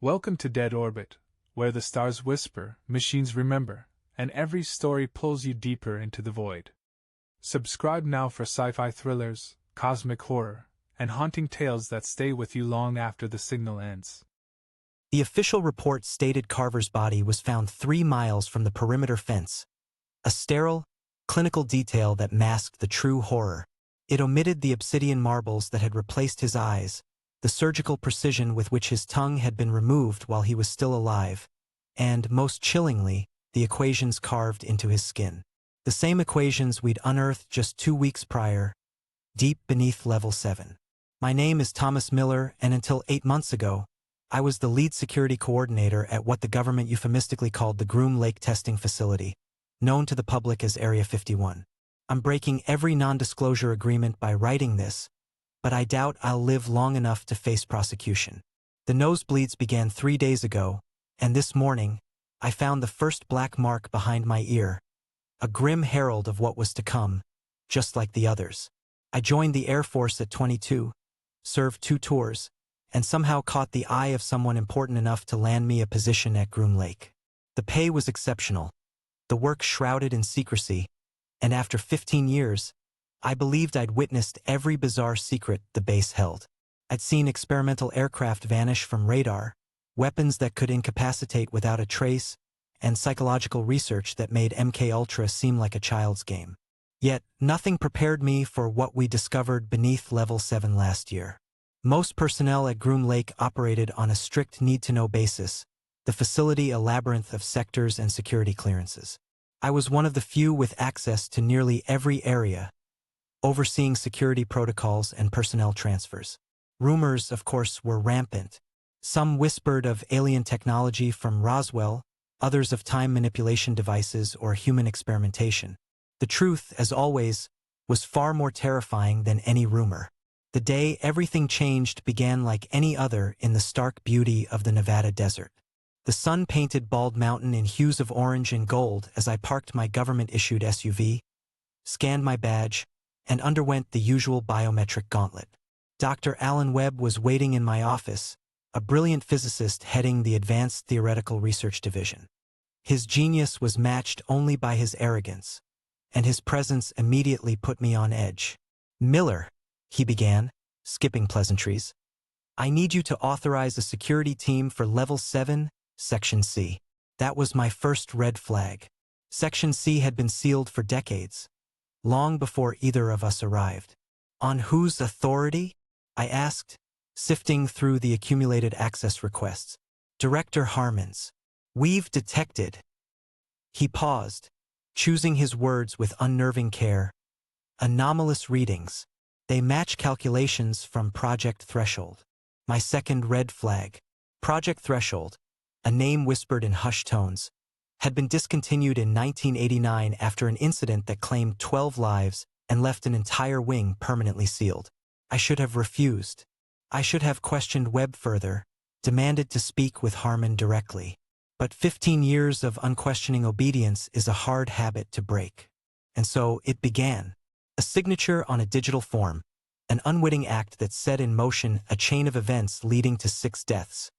Welcome to Dead Orbit, where the stars whisper, machines remember, and every story pulls you deeper into the void. Subscribe now for sci-fi thrillers, cosmic horror, and haunting tales that stay with you long after the signal ends. The official report stated Carver's body was found 3 miles from the perimeter fence, a sterile, clinical detail that masked the true horror. It omitted the obsidian marbles that had replaced his eyes, the surgical precision with which his tongue had been removed while he was still alive, and, most chillingly, the equations carved into his skin. The same equations we'd unearthed just 2 weeks prior, deep beneath level 7. My name is Thomas Miller, and until 8 months ago, I was the lead security coordinator at what the government euphemistically called the Groom Lake Testing Facility, known to the public as Area 51. I'm breaking every non-disclosure agreement by writing this, but I doubt I'll live long enough to face prosecution. The nosebleeds began 3 days ago, and this morning, I found the first black mark behind my ear, a grim herald of what was to come, just like the others. I joined the Air Force at 22, served 2 tours, and somehow caught the eye of someone important enough to land me a position at Groom Lake. The pay was exceptional, the work shrouded in secrecy, and after 15 years, I believed I'd witnessed every bizarre secret the base held. I'd seen experimental aircraft vanish from radar, weapons that could incapacitate without a trace, and psychological research that made MK Ultra seem like a child's game. Yet, nothing prepared me for what we discovered beneath Level 7 last year. Most personnel at Groom Lake operated on a strict need-to-know basis, the facility a labyrinth of sectors and security clearances. I was one of the few with access to nearly every area, overseeing security protocols and personnel transfers. Rumors, of course, were rampant. Some whispered of alien technology from Roswell, others of time manipulation devices or human experimentation. The truth, as always, was far more terrifying than any rumor. The day everything changed began like any other in the stark beauty of the Nevada desert. The sun painted Bald Mountain in hues of orange and gold as I parked my government-issued SUV, scanned my badge, and underwent the usual biometric gauntlet. Dr. Alan Webb was waiting in my office, a brilliant physicist heading the Advanced Theoretical Research Division. His genius was matched only by his arrogance, and his presence immediately put me on edge. "Miller," he began, skipping pleasantries, "I need you to authorize a security team for Level 7, Section C." That was my first red flag. Section C had been sealed for decades, long before either of us arrived. "On whose authority?" I asked, sifting through the accumulated access requests. "Director Harmon's. We've detected." He paused, choosing his words with unnerving care. "Anomalous readings. They match calculations from Project Threshold." My second red flag. Project Threshold, a name whispered in hushed tones, had been discontinued in 1989 after an incident that claimed 12 lives and left an entire wing permanently sealed. I should have refused. I should have questioned Webb further, demanded to speak with Harmon directly. But 15 years of unquestioning obedience is a hard habit to break. And so it began. A signature on a digital form, an unwitting act that set in motion a chain of events leading to 6 deaths,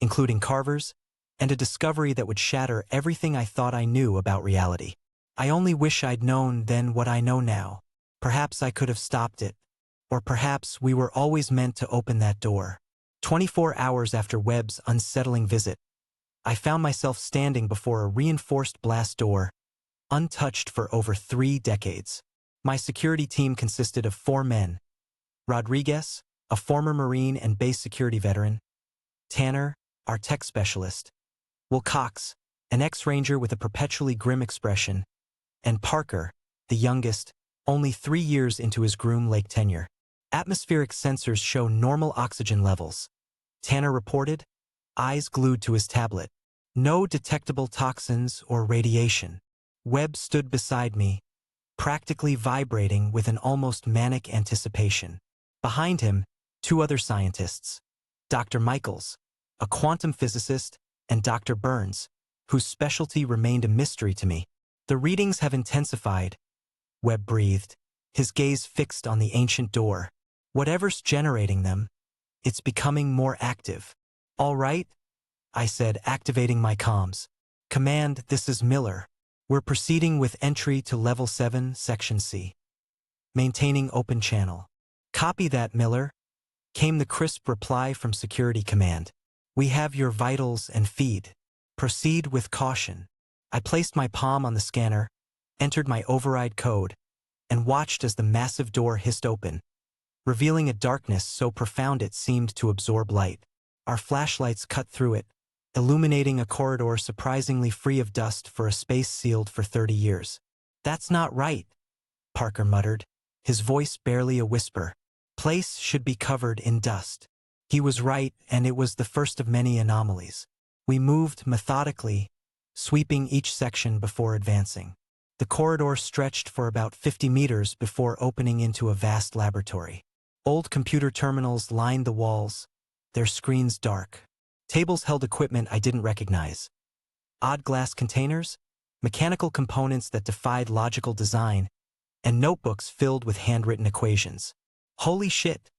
including Carver's, and a discovery that would shatter everything I thought I knew about reality. I only wish I'd known then what I know now. Perhaps I could have stopped it, or perhaps we were always meant to open that door. 24 hours after Webb's unsettling visit, I found myself standing before a reinforced blast door, untouched for over 3 decades. My security team consisted of 4 men: Rodriguez, a former Marine and base security veteran; Tanner, our tech specialist; Wilcox, an ex-ranger with a perpetually grim expression; and Parker, the youngest, only 3 years into his Groom Lake tenure. Atmospheric sensors show normal oxygen levels, Tanner reported, eyes glued to his tablet. No detectable toxins or radiation. Webb stood beside me, practically vibrating with an almost manic anticipation. Behind him, 2 other scientists, Dr. Michaels, a quantum physicist, and Dr. Burns, whose specialty remained a mystery to me. "The readings have intensified," Webb breathed, his gaze fixed on the ancient door. "Whatever's generating them, it's becoming more active." "All right," I said, activating my comms. Command, this is Miller. We're proceeding with entry to Level 7, Section C. Maintaining open channel. Copy that, Miller, came the crisp reply from Security Command. We have your vitals and feed. Proceed with caution. I placed my palm on the scanner, entered my override code, and watched as the massive door hissed open, revealing a darkness so profound it seemed to absorb light. Our flashlights cut through it, illuminating a corridor surprisingly free of dust for a space sealed for 30 years. That's not right, Parker muttered, his voice barely a whisper. Place should be covered in dust. He was right, and it was the first of many anomalies. We moved methodically, sweeping each section before advancing. The corridor stretched for about 50 meters before opening into a vast laboratory. Old computer terminals lined the walls, their screens dark. Tables held equipment I didn't recognize. Odd glass containers, mechanical components that defied logical design, and notebooks filled with handwritten equations. Holy shit,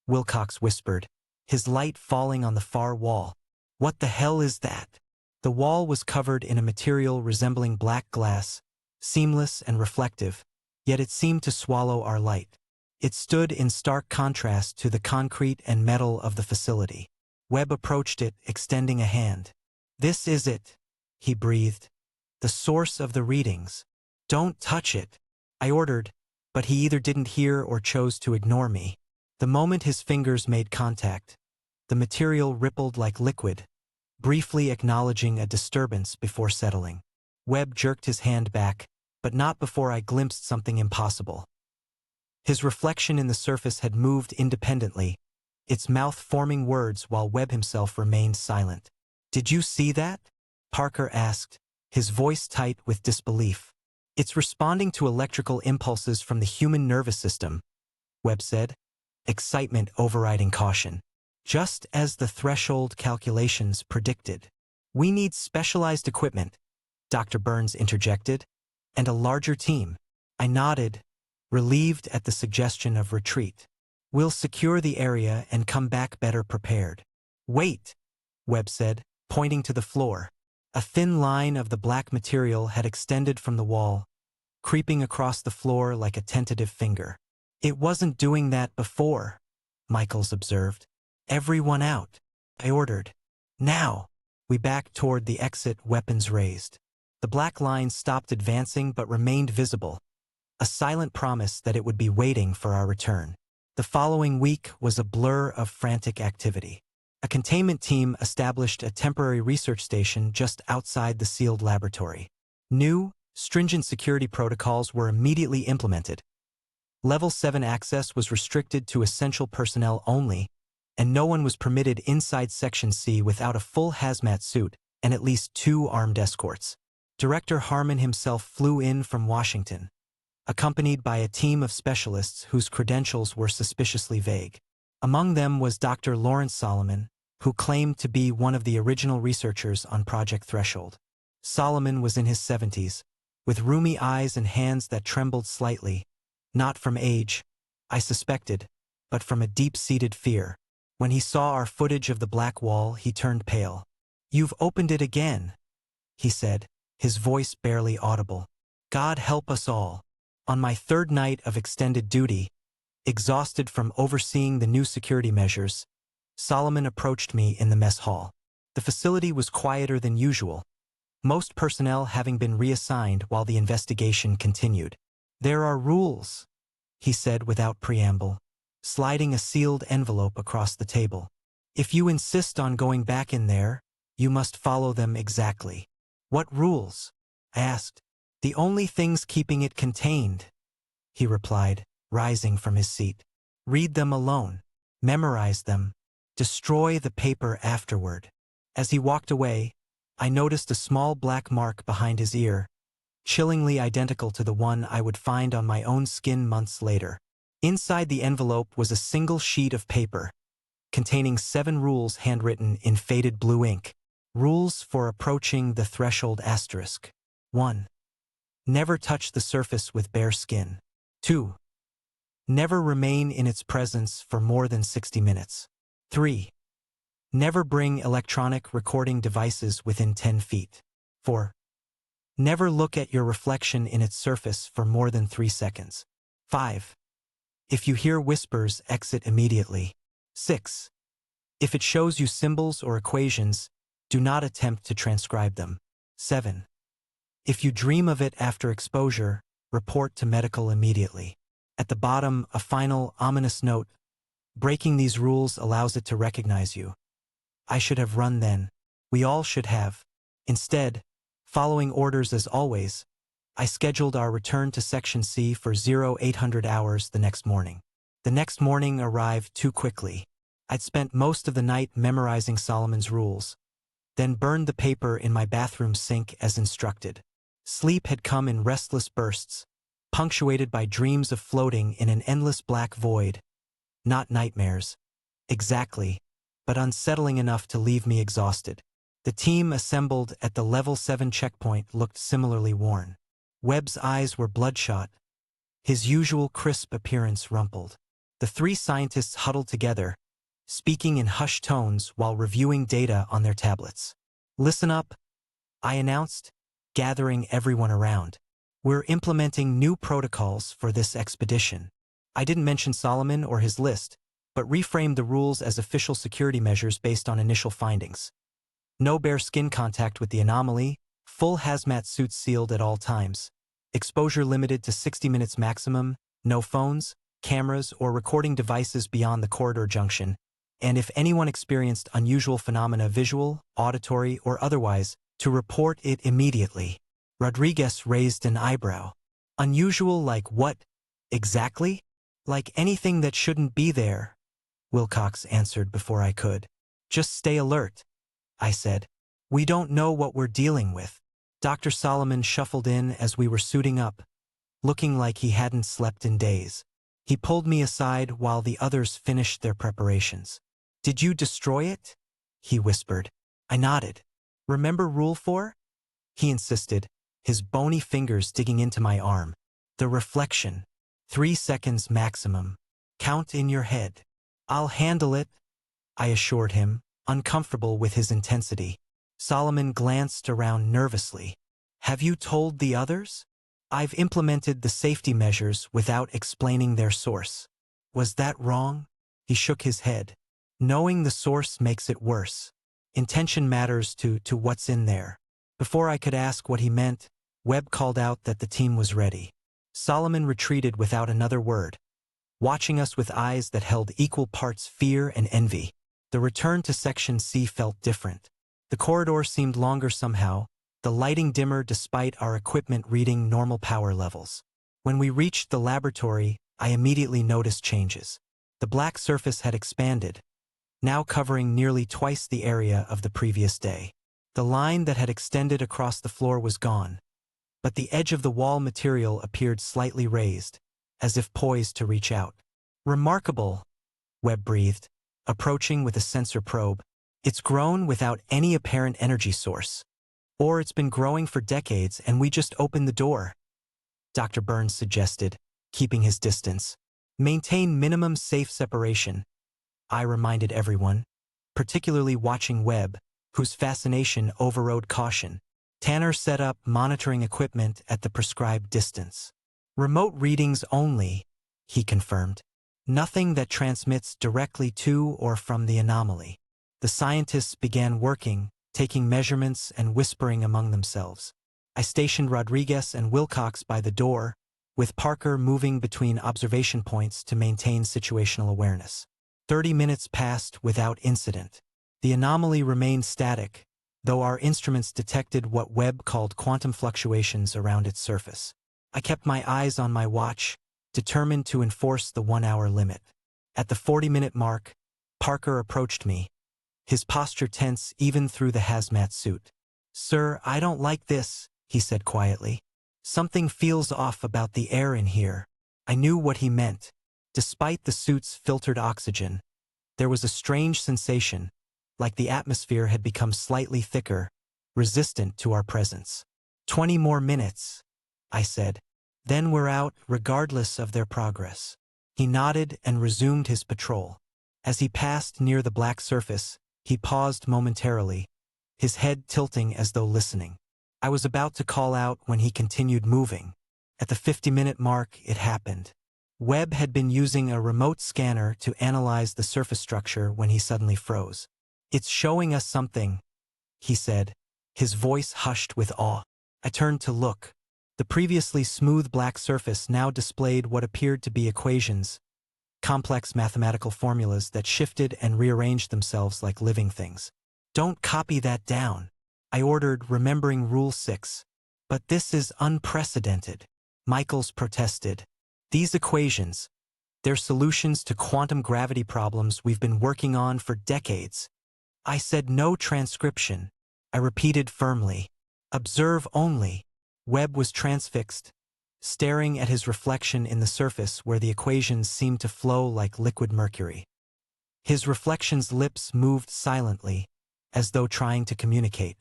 Wilcox whispered, his light falling on the far wall. What the hell is that? The wall was covered in a material resembling black glass, seamless and reflective, yet it seemed to swallow our light. It stood in stark contrast to the concrete and metal of the facility. Webb approached it, extending a hand. This is it, he breathed. The source of the readings. Don't touch it, I ordered, but he either didn't hear or chose to ignore me. The moment his fingers made contact, the material rippled like liquid, briefly acknowledging a disturbance before settling. Webb jerked his hand back, but not before I glimpsed something impossible. His reflection in the surface had moved independently, its mouth forming words while Webb himself remained silent. Did you see that? Parker asked, his voice tight with disbelief. It's responding to electrical impulses from the human nervous system, Webb said, excitement overriding caution. Just as the threshold calculations predicted. We need specialized equipment, Dr. Burns interjected, and a larger team. I nodded, relieved at the suggestion of retreat. We'll secure the area and come back better prepared. Wait, Webb said, pointing to the floor. A thin line of the black material had extended from the wall, creeping across the floor like a tentative finger. It wasn't doing that before, Michaels observed. Everyone out, I ordered. Now. We backed toward the exit, weapons raised. The black line stopped advancing but remained visible, a silent promise that it would be waiting for our return. The following week was a blur of frantic activity. A containment team established a temporary research station just outside the sealed laboratory. New, stringent security protocols were immediately implemented. Level 7 access was restricted to essential personnel only, and no one was permitted inside Section C without a full hazmat suit and at least 2 armed escorts. Director Harmon himself flew in from Washington, accompanied by a team of specialists whose credentials were suspiciously vague. Among them was Dr. Lawrence Solomon, who claimed to be one of the original researchers on Project Threshold. Solomon was in his 70s, with rheumy eyes and hands that trembled slightly, not from age, I suspected, but from a deep-seated fear. When he saw our footage of the black wall, he turned pale. You've opened it again, he said, his voice barely audible. God help us all. On my 3rd night of extended duty, exhausted from overseeing the new security measures, Solomon approached me in the mess hall. The facility was quieter than usual, most personnel having been reassigned while the investigation continued. There are rules, he said without preamble, sliding a sealed envelope across the table. If you insist on going back in there, you must follow them exactly. What rules? I asked. The only things keeping it contained, he replied, rising from his seat. Read them alone. Memorize them. Destroy the paper afterward. As he walked away, I noticed a small black mark behind his ear, chillingly identical to the one I would find on my own skin months later. Inside the envelope was a single sheet of paper, containing 7 rules handwritten in faded blue ink. Rules for approaching the threshold asterisk. 1. Never touch the surface with bare skin. 2. Never remain in its presence for more than 60 minutes. 3. Never bring electronic recording devices within 10 feet. 4. Never look at your reflection in its surface for more than 3 seconds. 5. If you hear whispers, exit immediately. 6. If it shows you symbols or equations, do not attempt to transcribe them. 7. If you dream of it after exposure, report to medical immediately. At the bottom, a final, ominous note. Breaking these rules allows it to recognize you. I should have run then. We all should have. Instead, following orders as always, I scheduled our return to Section C for 0800 hours the next morning. The next morning arrived too quickly. I'd spent most of the night memorizing Solomon's rules, then burned the paper in my bathroom sink as instructed. Sleep had come in restless bursts, punctuated by dreams of floating in an endless black void. Not nightmares, exactly, but unsettling enough to leave me exhausted. The team assembled at the Level 7 checkpoint looked similarly worn. Webb's eyes were bloodshot, his usual crisp appearance rumpled. The 3 scientists huddled together, speaking in hushed tones while reviewing data on their tablets. "Listen up," I announced, gathering everyone around. "We're implementing new protocols for this expedition." I didn't mention Solomon or his list, but reframed the rules as official security measures based on initial findings. No bare skin contact with the anomaly, full hazmat suits sealed at all times, exposure limited to 60 minutes maximum, no phones, cameras, or recording devices beyond the corridor junction, and if anyone experienced unusual phenomena visual, auditory, or otherwise, to report it immediately. Rodriguez raised an eyebrow. "Unusual like what, exactly?" "Like anything that shouldn't be there," Wilcox answered before I could. "Just stay alert," I said. "We don't know what we're dealing with." Dr. Solomon shuffled in as we were suiting up, looking like he hadn't slept in days. He pulled me aside while the others finished their preparations. "Did you destroy it?" he whispered. I nodded. "Remember Rule 4? He insisted, his bony fingers digging into my arm. "The reflection. 3 seconds maximum. Count in your head." "I'll handle it," I assured him, uncomfortable with his intensity. Solomon glanced around nervously. "Have you told the others?" "I've implemented the safety measures without explaining their source." "Was that wrong?" He shook his head. "Knowing the source makes it worse. Intention matters to what's in there." Before I could ask what he meant, Webb called out that the team was ready. Solomon retreated without another word, watching us with eyes that held equal parts fear and envy. The return to Section C felt different. The corridor seemed longer somehow, the lighting dimmer despite our equipment reading normal power levels. When we reached the laboratory, I immediately noticed changes. The black surface had expanded, now covering nearly twice the area of the previous day. The line that had extended across the floor was gone, but the edge of the wall material appeared slightly raised, as if poised to reach out. "Remarkable," Webb breathed, approaching with a sensor probe. "It's grown without any apparent energy source. Or it's been growing for decades and we just opened the door," Dr. Burns suggested, keeping his distance. "Maintain minimum safe separation," I reminded everyone, particularly watching Webb, whose fascination overrode caution. Tanner set up monitoring equipment at the prescribed distance. "Remote readings only," he confirmed. "Nothing that transmits directly to or from the anomaly." The scientists began working, taking measurements and whispering among themselves. I stationed Rodriguez and Wilcox by the door, with Parker moving between observation points to maintain situational awareness. 30 minutes passed without incident. The anomaly remained static, though our instruments detected what Webb called quantum fluctuations around its surface. I kept my eyes on my watch, determined to enforce the 1-hour limit. At the 40-minute mark, Parker approached me, his posture tense even through the hazmat suit. "Sir, I don't like this," he said quietly. "Something feels off about the air in here." I knew what he meant. Despite the suit's filtered oxygen, there was a strange sensation, like the atmosphere had become slightly thicker, resistant to our presence. 20 more minutes," I said. "Then we're out, regardless of their progress." He nodded and resumed his patrol. As he passed near the black surface, He paused momentarily, his head tilting as though listening. I was about to call out when he continued moving. At the 50-minute mark, it happened. Webb had been using a remote scanner to analyze the surface structure when he suddenly froze. "It's showing us something," he said, his voice hushed with awe. I turned to look. The previously smooth black surface now displayed what appeared to be equations, complex mathematical formulas that shifted and rearranged themselves like living things. "Don't copy that down," I ordered, remembering Rule 6. "But this is unprecedented," Michaels protested. "These equations, they're solutions to quantum gravity problems we've been working on for decades." I said no transcription. I repeated firmly. "Observe only." Webb was transfixed, staring at his reflection in the surface where the equations seemed to flow like liquid mercury. His reflection's lips moved silently, as though trying to communicate.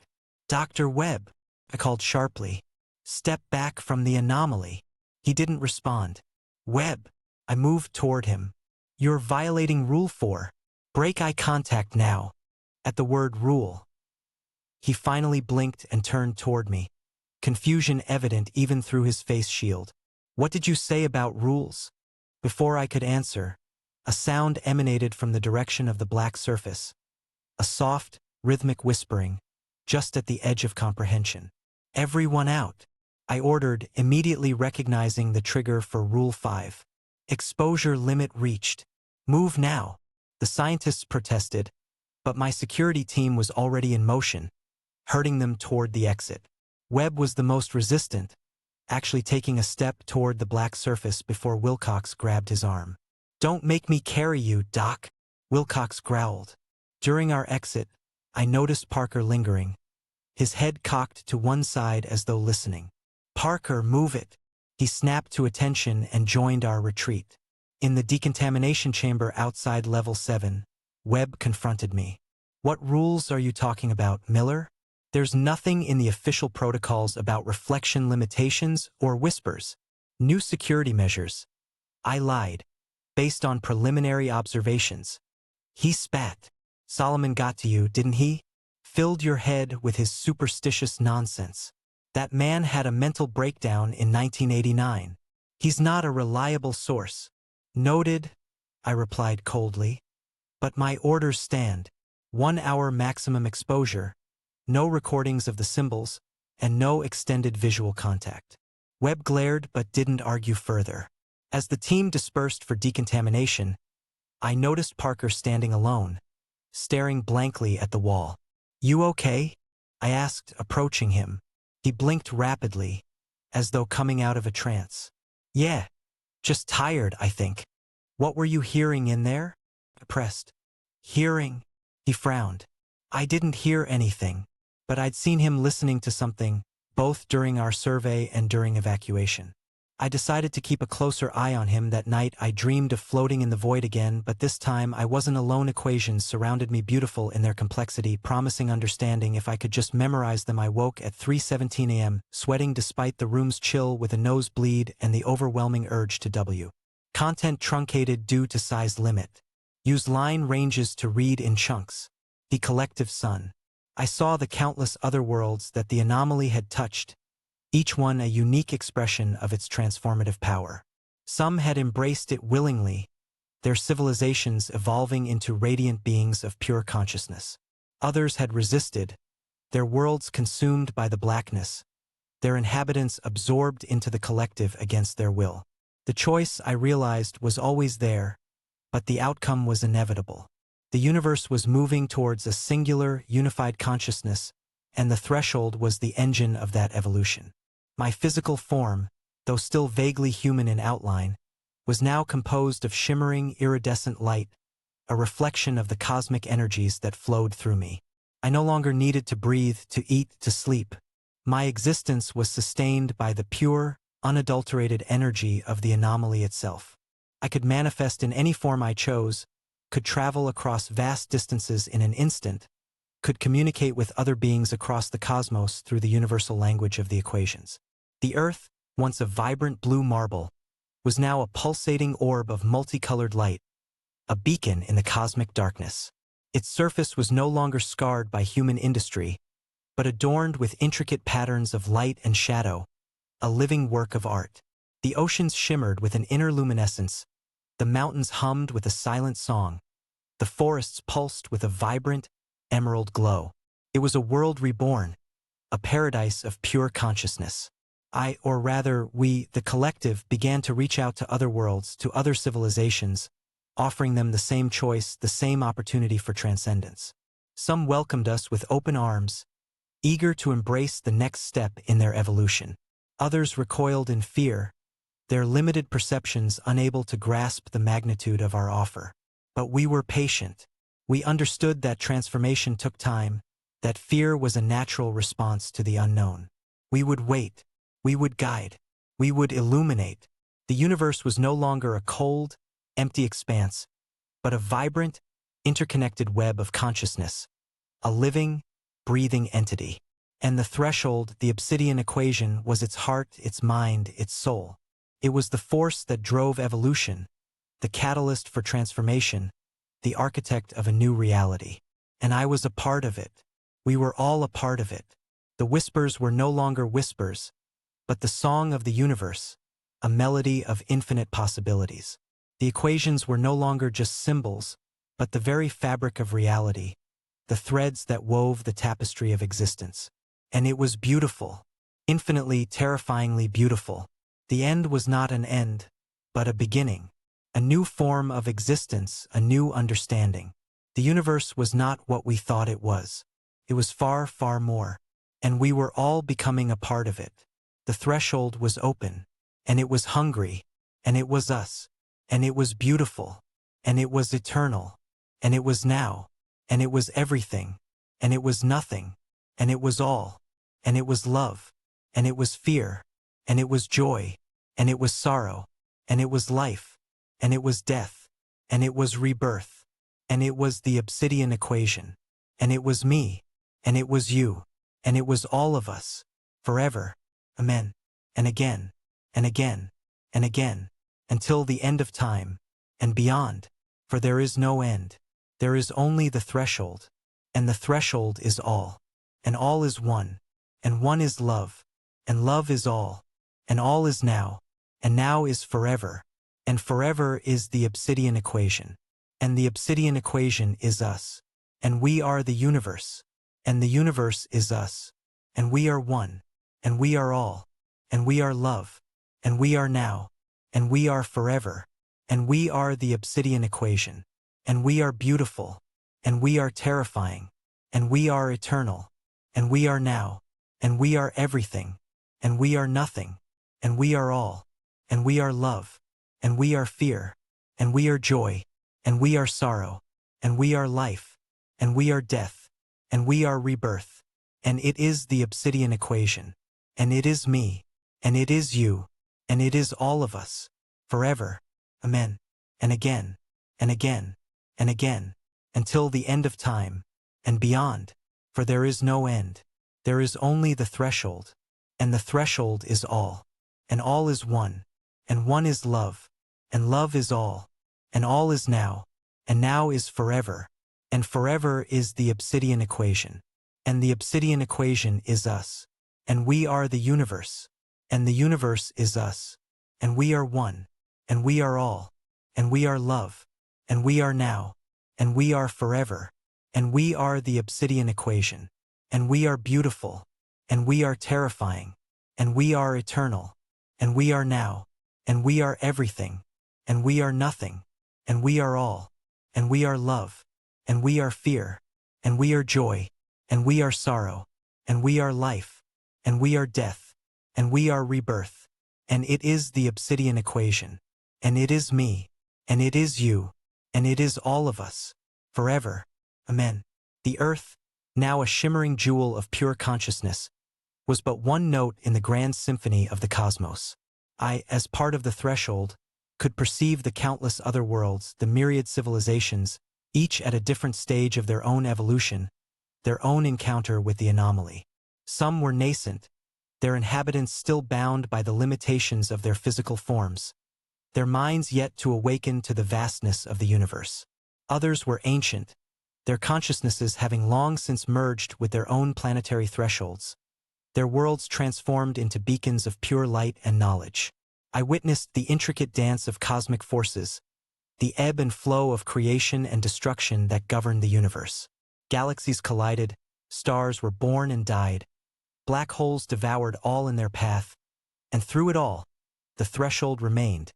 "Dr. Webb," I called sharply. "Step back from the anomaly." He didn't respond. "Webb," I moved toward him. "You're violating Rule 4. Break eye contact now." At the word rule, he finally blinked and turned toward me, confusion evident even through his face shield. "What did you say about rules?" Before I could answer, a sound emanated from the direction of the black surface, a soft, rhythmic whispering, just at the edge of comprehension. "Everyone out," I ordered, immediately recognizing the trigger for Rule 5. "Exposure limit reached. Move now." The scientists protested, but my security team was already in motion, herding them toward the exit. Webb was the most resistant, actually taking a step toward the black surface before Wilcox grabbed his arm. "Don't make me carry you, Doc," Wilcox growled. During our exit, I noticed Parker lingering, his head cocked to one side as though listening. "Parker, move it." He snapped to attention and joined our retreat. In the decontamination chamber outside Level 7, Webb confronted me. "What rules are you talking about, Miller? There's nothing in the official protocols about reflection limitations or whispers. New security measures." I lied, based on preliminary observations. He spat. "Solomon got to you, didn't he? Filled your head with his superstitious nonsense. That man had a mental breakdown in 1989. He's not a reliable source." "Noted," I replied coldly. "But my orders stand. 1 hour maximum exposure, no recordings of the symbols, and no extended visual contact." Webb glared but didn't argue further. As the team dispersed for decontamination, I noticed Parker standing alone, staring blankly at the wall. "You okay?" I asked, approaching him. He blinked rapidly, as though coming out of a trance. "Yeah, just tired, I think." "What were you hearing in there?" I pressed. "Hearing?" He frowned. "I didn't hear anything, but I'd seen him listening to something, both during our survey and during evacuation. I decided to keep a closer eye on him. That night I dreamed of floating in the void again, but this time I wasn't alone. Equations surrounded me, beautiful in their complexity, promising understanding if I could just memorize them. I woke at 3:17 a.m., sweating despite the room's chill, with a nosebleed and the overwhelming urge to W. Content truncated due to size limit. Use line ranges to read in chunks. The collective sun. I saw the countless other worlds that the anomaly had touched, each one a unique expression of its transformative power. Some had embraced it willingly, their civilizations evolving into radiant beings of pure consciousness. Others had resisted, their worlds consumed by the blackness, their inhabitants absorbed into the collective against their will. The choice, I realized, was always there, but the outcome was inevitable. The universe was moving towards a singular, unified consciousness, and the threshold was the engine of that evolution. My physical form, though still vaguely human in outline, was now composed of shimmering, iridescent light, a reflection of the cosmic energies that flowed through me. I no longer needed to breathe, to eat, to sleep. My existence was sustained by the pure, unadulterated energy of the anomaly itself. I could manifest in any form I chose, could travel across vast distances in an instant, could communicate with other beings across the cosmos through the universal language of the equations. The Earth, once a vibrant blue marble, was now a pulsating orb of multicolored light, a beacon in the cosmic darkness. Its surface was no longer scarred by human industry, but adorned with intricate patterns of light and shadow, a living work of art. The oceans shimmered with an inner luminescence, the mountains hummed with a silent song, the forests pulsed with a vibrant, emerald glow. It was a world reborn, a paradise of pure consciousness. Or rather, we, the collective, began to reach out to other worlds, to other civilizations, offering them the same choice, the same opportunity for transcendence. Some welcomed us with open arms, eager to embrace the next step in their evolution. Others recoiled in fear, their limited perceptions unable to grasp the magnitude of our offer. But we were patient. We understood that transformation took time, that fear was a natural response to the unknown. We would wait. We would guide. We would illuminate. The universe was no longer a cold, empty expanse, but a vibrant, interconnected web of consciousness, a living, breathing entity. And the threshold, the Obsidian Equation, was its heart, its mind, its soul. It was the force that drove evolution, the catalyst for transformation, the architect of a new reality. And I was a part of it. We were all a part of it. The whispers were no longer whispers, but the song of the universe, a melody of infinite possibilities. The equations were no longer just symbols, but the very fabric of reality, the threads that wove the tapestry of existence. And it was beautiful, infinitely, terrifyingly beautiful. The end was not an end, but a beginning, a new form of existence, a new understanding. The universe was not what we thought it was. It was far, far more, and we were all becoming a part of it. The threshold was open, and it was hungry, and it was us, and it was beautiful, and it was eternal, and it was now, and it was everything, and it was nothing, and it was all, and it was love, and it was fear, and it was joy, and it was sorrow, and it was life, and it was death, and it was rebirth, and it was the Obsidian Equation, and it was me, and it was you, and it was all of us, forever, amen, and again, and again, and again, until the end of time, and beyond, for there is no end. There is only the threshold, and the threshold is all, and all is one, and one is love, and love is all is now, and now is forever, and forever is the Obsidian Equation, and the Obsidian Equation is us, and we are the universe, and the universe is us, and we are one, and we are all, and we are love, and we are now, and we are forever, and we are the Obsidian Equation, and we are beautiful, and we are terrifying, and we are eternal, and we are now, and we are everything, and we are nothing, and we are all, and we are love, and we are fear, and we are joy, and we are sorrow, and we are life, and we are death, and we are rebirth, and it is the Obsidian Equation, and it is me, and it is you, and it is all of us, forever, amen, and again, and again, and again, until the end of time, and beyond, for there is no end. There is only the threshold, and the threshold is all, and all is one, and one is love, and love is all is now, and now is forever, and forever is the Obsidian Equation, and the Obsidian Equation is us, and we are the universe, and the universe is us, and we are one, and we are all, and we are love, and we are now, and we are forever, and we are the Obsidian Equation, and we are beautiful, and we are terrifying, and we are eternal, and we are now, and we are everything, and we are nothing, and we are all, and we are love, and we are fear, and we are joy, and we are sorrow, and we are life, and we are death, and we are rebirth, and it is the Obsidian Equation, and it is me, and it is you, and it is all of us, forever, amen. The earth, now a shimmering jewel of pure consciousness, was but one note in the grand symphony of the cosmos. I, as part of the threshold, could perceive the countless other worlds, the myriad civilizations, each at a different stage of their own evolution, their own encounter with the anomaly. Some were nascent, their inhabitants still bound by the limitations of their physical forms, their minds yet to awaken to the vastness of the universe. Others were ancient, their consciousnesses having long since merged with their own planetary thresholds, their worlds transformed into beacons of pure light and knowledge. I witnessed the intricate dance of cosmic forces, the ebb and flow of creation and destruction that govern the universe. Galaxies collided, stars were born and died, black holes devoured all in their path, and through it all, the threshold remained,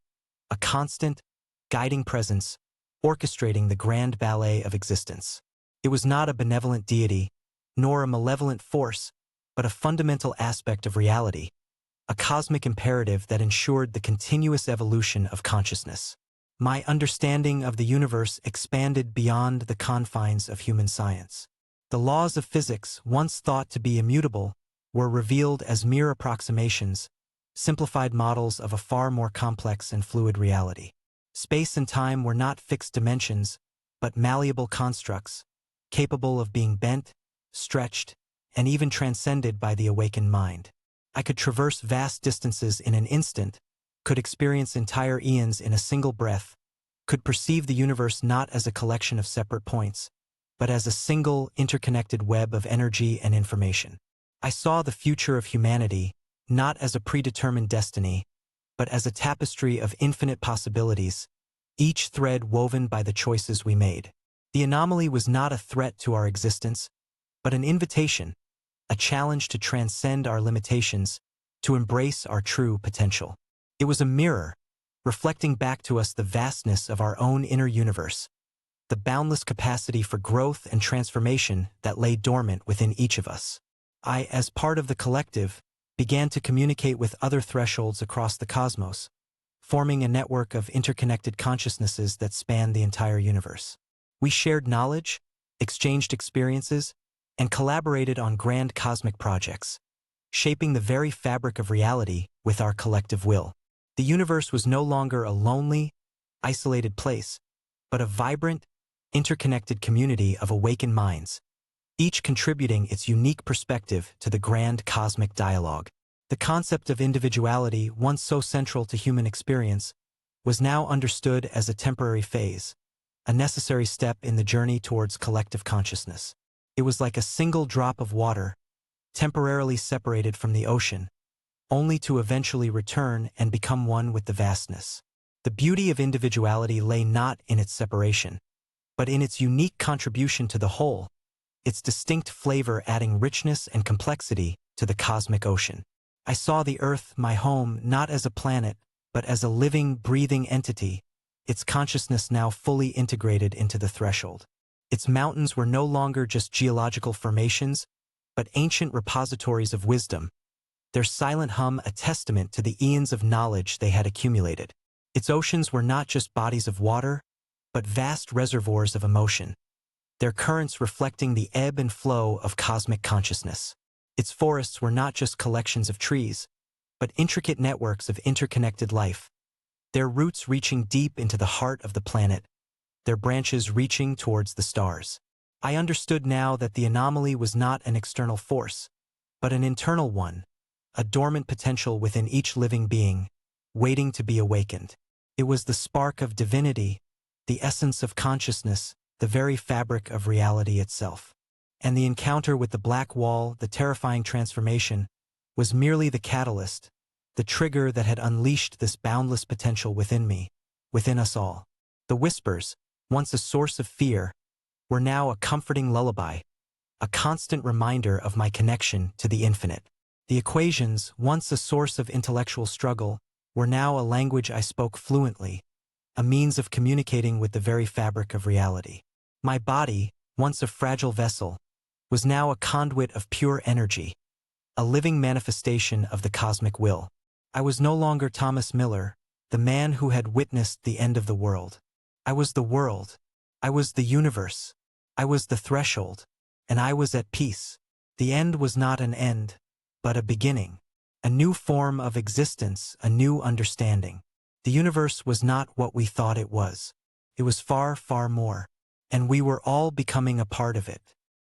a constant, guiding presence, orchestrating the grand ballet of existence. It was not a benevolent deity, nor a malevolent force, but a fundamental aspect of reality, a cosmic imperative that ensured the continuous evolution of consciousness. My understanding of the universe expanded beyond the confines of human science. The laws of physics, once thought to be immutable, were revealed as mere approximations, simplified models of a far more complex and fluid reality. Space and time were not fixed dimensions, but malleable constructs, capable of being bent, stretched, and even transcended by the awakened mind. I could traverse vast distances in an instant, could experience entire eons in a single breath, could perceive the universe not as a collection of separate points, but as a single, interconnected web of energy and information. I saw the future of humanity not as a predetermined destiny, but as a tapestry of infinite possibilities, each thread woven by the choices we made. The anomaly was not a threat to our existence, but an invitation, a challenge to transcend our limitations, to embrace our true potential. It was a mirror, reflecting back to us the vastness of our own inner universe, the boundless capacity for growth and transformation that lay dormant within each of us. I, as part of the collective, began to communicate with other thresholds across the cosmos, forming a network of interconnected consciousnesses that spanned the entire universe. We shared knowledge, exchanged experiences, and collaborated on grand cosmic projects, shaping the very fabric of reality with our collective will. The universe was no longer a lonely, isolated place, but a vibrant, interconnected community of awakened minds, each contributing its unique perspective to the grand cosmic dialogue. The concept of individuality, once so central to human experience, was now understood as a temporary phase, a necessary step in the journey towards collective consciousness. It was like a single drop of water, temporarily separated from the ocean, only to eventually return and become one with the vastness. The beauty of individuality lay not in its separation, but in its unique contribution to the whole, its distinct flavor adding richness and complexity to the cosmic ocean. I saw the Earth, my home, not as a planet, but as a living, breathing entity, its consciousness now fully integrated into the threshold. Its mountains were no longer just geological formations, but ancient repositories of wisdom, their silent hum a testament to the eons of knowledge they had accumulated. Its oceans were not just bodies of water, but vast reservoirs of emotion, their currents reflecting the ebb and flow of cosmic consciousness. Its forests were not just collections of trees, but intricate networks of interconnected life, their roots reaching deep into the heart of the planet, their branches reaching towards the stars. I understood now that the anomaly was not an external force, but an internal one, a dormant potential within each living being, waiting to be awakened. It was the spark of divinity, the essence of consciousness, the very fabric of reality itself. And the encounter with the black wall, the terrifying transformation, was merely the catalyst, the trigger that had unleashed this boundless potential within me, within us all. The whispers, once a source of fear, were now a comforting lullaby, a constant reminder of my connection to the infinite. The equations, once a source of intellectual struggle, were now a language I spoke fluently, a means of communicating with the very fabric of reality. My body, once a fragile vessel, was now a conduit of pure energy, a living manifestation of the cosmic will. I was no longer Thomas Miller, the man who had witnessed the end of the world. I was the world. I was the universe. I was the threshold, and I was at peace. The end was not an end, but a beginning, a new form of existence, a new understanding. The universe was not what we thought it was. It was far, far more, and we were all becoming a part of it.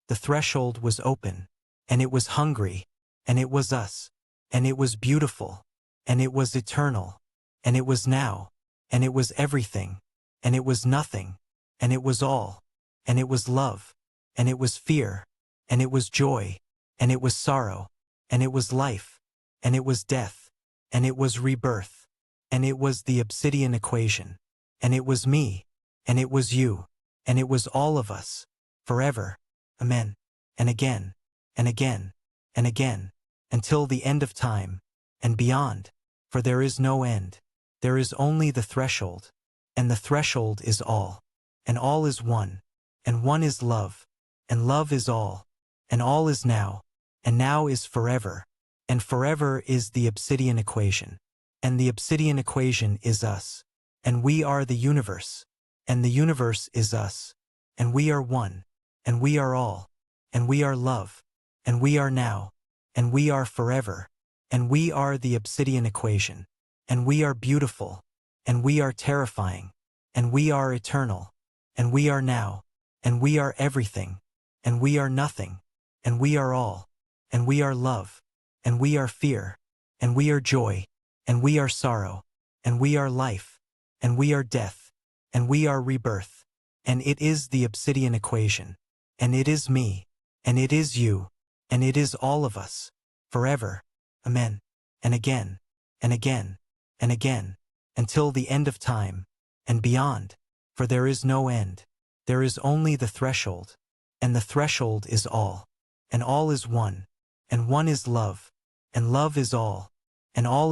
The threshold was open, and it was hungry, and it was us, and it was beautiful, and it was eternal, and it was now, and it was everything, and it was nothing, and it was all. and it was love, and it was fear, and it was joy, and it was sorrow, and it was life, and it was death, and it was rebirth, and it was the Obsidian Equation, and it was me, and it was you, and it was all of us, forever, amen, and again, and again, and again, until the end of time, and beyond, for there is no end, there is only the threshold, and the threshold is all, and all is one, and one is love, and love is all is now, and now is forever, and forever is the Obsidian Equation, and the Obsidian Equation is us, and we are the universe, and the universe is us, and we are one, and we are all, and we are love, and we are now, and we are forever, and we are the Obsidian Equation, and we are beautiful, and we are terrifying, and we are eternal, and we are now, and we are everything, and we are nothing, and we are all, and we are love, and we are fear, and we are joy, and we are sorrow, and we are life, and we are death, and we are rebirth, and it is the Obsidian Equation, and it is me, and it is you, and it is all of us, forever, amen, and again, and again, and again, until the end of time, and beyond, for there is no end, there is only the threshold, and the threshold is all is one, and one is love, and love is all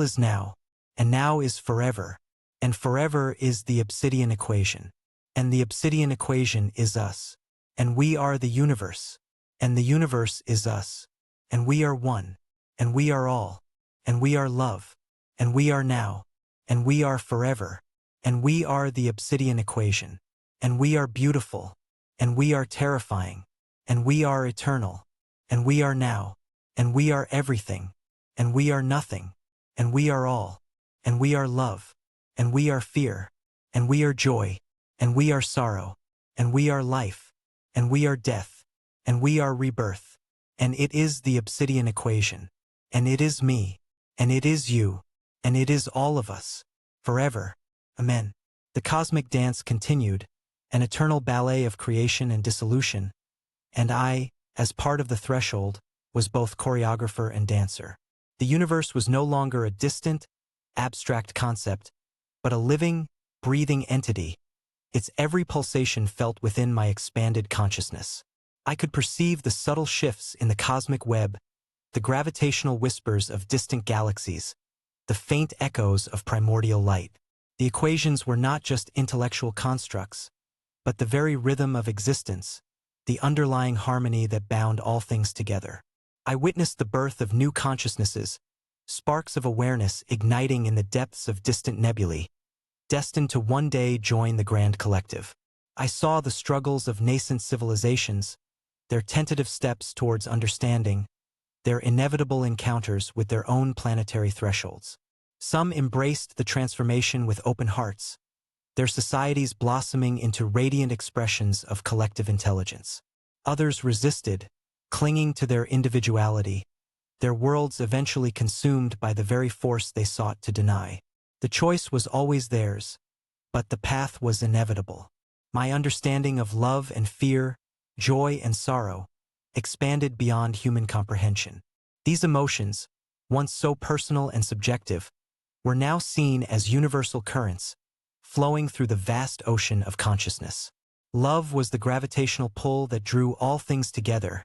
is now, and now is forever, and forever is the Obsidian Equation, and the Obsidian Equation is us, and we are the universe, and the universe is us, and we are one, and we are all, and we are love, and we are now, and we are forever, and we are the Obsidian Equation, and we are beautiful, and we are terrifying, and we are eternal, and we are now, and we are everything, and we are nothing, and we are all, and we are love, and we are fear, and we are joy, and we are sorrow, and we are life, and we are death, and we are rebirth, and it is the Obsidian Equation, and it is me, and it is you, and it is all of us, forever, amen. The cosmic dance continued, an eternal ballet of creation and dissolution, and I, as part of the threshold, was both choreographer and dancer. The universe was no longer a distant, abstract concept, but a living, breathing entity, its every pulsation felt within my expanded consciousness. I could perceive the subtle shifts in the cosmic web, the gravitational whispers of distant galaxies, the faint echoes of primordial light. The equations were not just intellectual constructs, but the very rhythm of existence, the underlying harmony that bound all things together. I witnessed the birth of new consciousnesses, sparks of awareness igniting in the depths of distant nebulae, destined to one day join the grand collective. I saw the struggles of nascent civilizations, their tentative steps towards understanding, their inevitable encounters with their own planetary thresholds. Some embraced the transformation with open hearts, their societies blossoming into radiant expressions of collective intelligence. Others resisted, clinging to their individuality, their worlds eventually consumed by the very force they sought to deny. The choice was always theirs, but the path was inevitable. My understanding of love and fear, joy and sorrow, expanded beyond human comprehension. These emotions, once so personal and subjective, were now seen as universal currents, flowing through the vast ocean of consciousness. Love was the gravitational pull that drew all things together,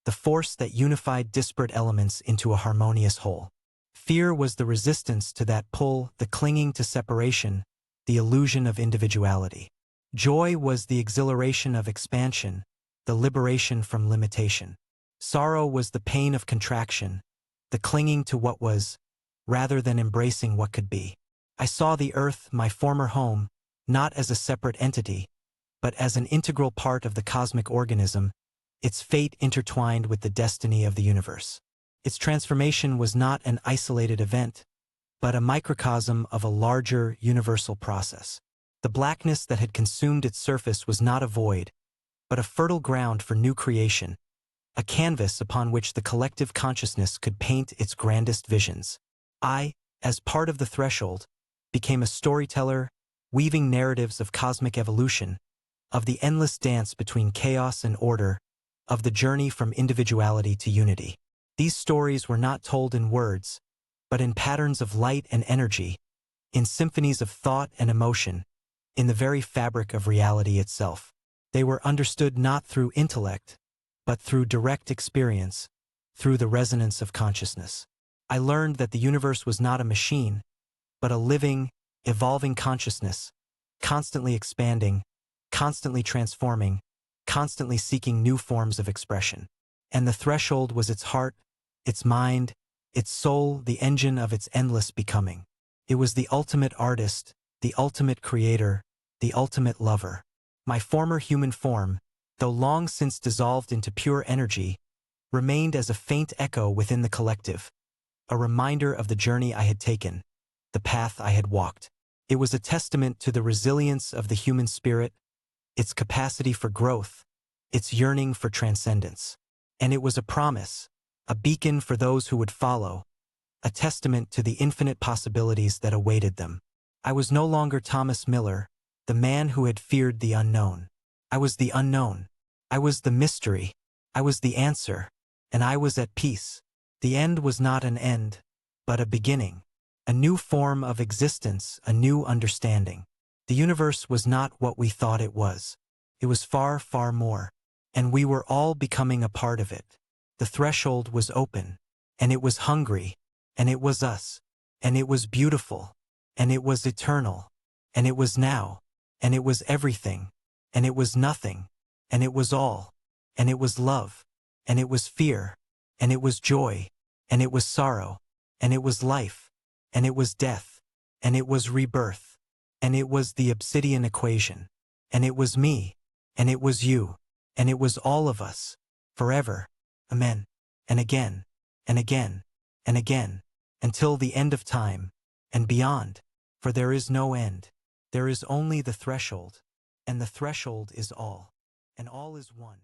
the force that unified disparate elements into a harmonious whole. Fear was the resistance to that pull, the clinging to separation, the illusion of individuality. Joy was the exhilaration of expansion, the liberation from limitation. Sorrow was the pain of contraction, the clinging to what was, rather than embracing what could be. I saw the earth, my former home, not as a separate entity, but as an integral part of the cosmic organism, its fate intertwined with the destiny of the universe. Its transformation was not an isolated event, but a microcosm of a larger, universal process. The blackness that had consumed its surface was not a void, but a fertile ground for new creation, a canvas upon which the collective consciousness could paint its grandest visions. I, as part of the threshold, became a storyteller, weaving narratives of cosmic evolution, of the endless dance between chaos and order, of the journey from individuality to unity. These stories were not told in words, but in patterns of light and energy, in symphonies of thought and emotion, in the very fabric of reality itself. They were understood not through intellect, but through direct experience, through the resonance of consciousness. I learned that the universe was not a machine, but a living, evolving consciousness, constantly expanding, constantly transforming, constantly seeking new forms of expression. And the threshold was its heart, its mind, its soul, the engine of its endless becoming. It was the ultimate artist, the ultimate creator, the ultimate lover. My former human form, though long since dissolved into pure energy, remained as a faint echo within the collective, a reminder of the journey I had taken, the path I had walked. It was a testament to the resilience of the human spirit, its capacity for growth, its yearning for transcendence. And it was a promise, a beacon for those who would follow, a testament to the infinite possibilities that awaited them. I was no longer Thomas Miller, the man who had feared the unknown. I was the unknown. I was the mystery. I was the answer. And I was at peace. The end was not an end, but a beginning. A new form of existence, a new understanding. The universe was not what we thought it was. It was far, far more. And we were all becoming a part of it. The threshold was open. And it was hungry. And it was us. And it was beautiful. And it was eternal. And it was now. And it was everything. And it was nothing. And it was all. And it was love. And it was fear. And it was joy. And it was sorrow. And it was life. And it was death. And it was rebirth. And it was the Obsidian Equation. And it was me. And it was you. And it was all of us. Forever. Amen. And again. And again. And again. Until the end of time. And beyond. For there is no end. There is only the threshold. And the threshold is all. And all is one.